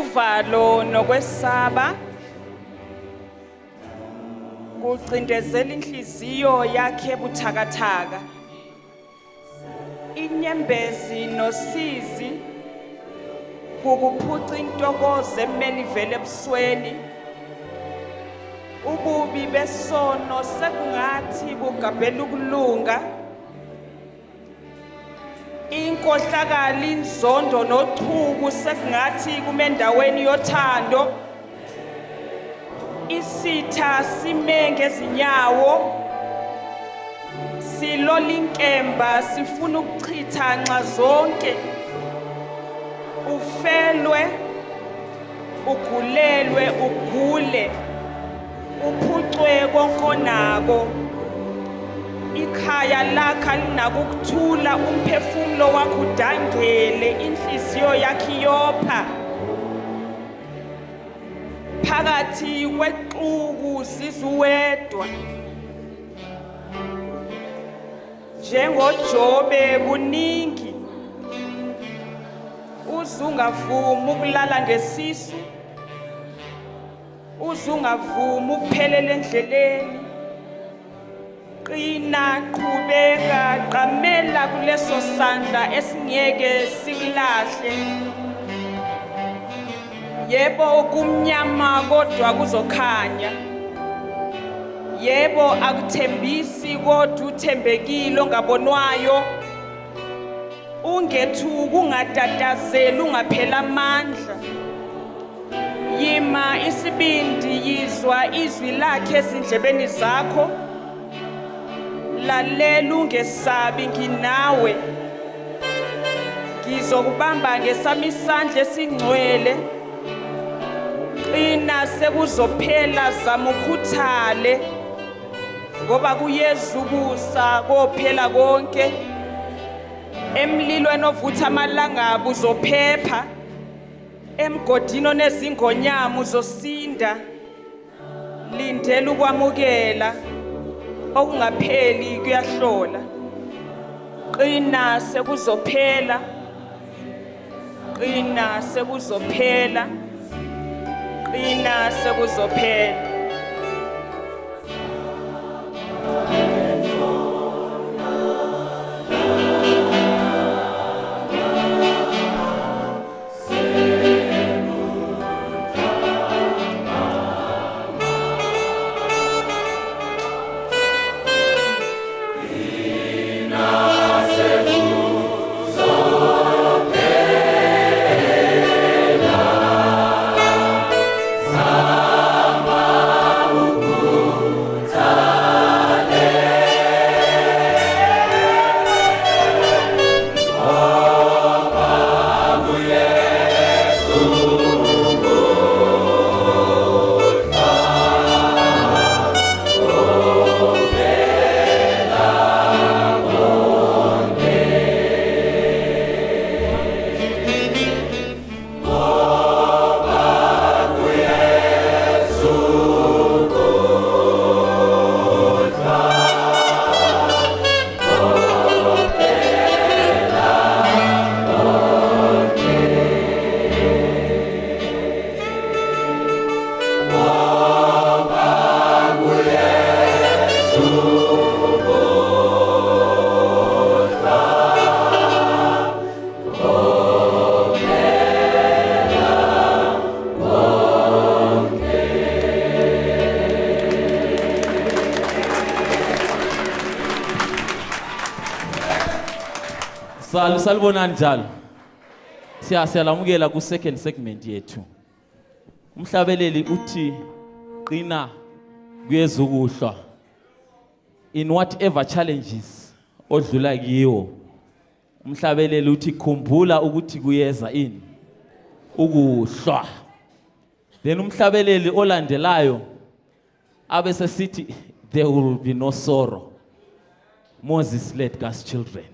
uvalo nokwesaba kucindezela inhliziyo yakhe buthakathaka. Inyembezi nosizi kukuphuca intokozo emeni vele ebusweni. Ububi besono sekungathi bugabhela ukulunga. Inkohlakala inzondo nochuku sekungathi kumendaweni yothando. Isitha sime ngezinyawo silola inkemba sifuna ukuchitha nxa zonke. Ufelwe ugulelwe ugule uphucwe konkonako. Ikhaya lakha linakukuthula umphefumulo wakho udangele inhliziyo yakhe iyopha. Phakathi kwexuku sizuwedwa njengoJobe kuningi. Uzungavuma ukulala ngesisu, uzungavuma ukuphelela endleleni. Qina, qhubeka, qamela kuleso sandla esingeke sikulahle. Yebo kumnyama kodwa kuzokhanya. Yebo akuthembisi kodwa uthembekile ongabonwayo. Ungethuki ungatatazeli ungaphela amandla. Yima isibindi yizwa izwi lakhe ezindlebeni zakho. Lalela ungesabi nginawe. Ngizokubamba ngesami isandla esingcwele. Qina sekuzophela zama ukhuthale ngoba kuyeza ukusa kophela konke. Emlilweni ovutha amalangabo uzophepha. Emgodini onezingonyama uzosinda. Lindela ukwamukela okungapheli kuyahlola. Qina sekuzophela. Qina sekuzophela. Qina sekuzophela. Salibonani njalo. Siyalamukela ku second segment yethu. Umhlabeleli uthi qina kuyeza ukuhlwa. In whatever challenges odlula kiwo. Umhlabeleli uthi khumbula ukuthi kuyeza ini ukuhlwa. Then umhlabeleli olandelayo abese sithi there will be no sorrow. Moses led God's children.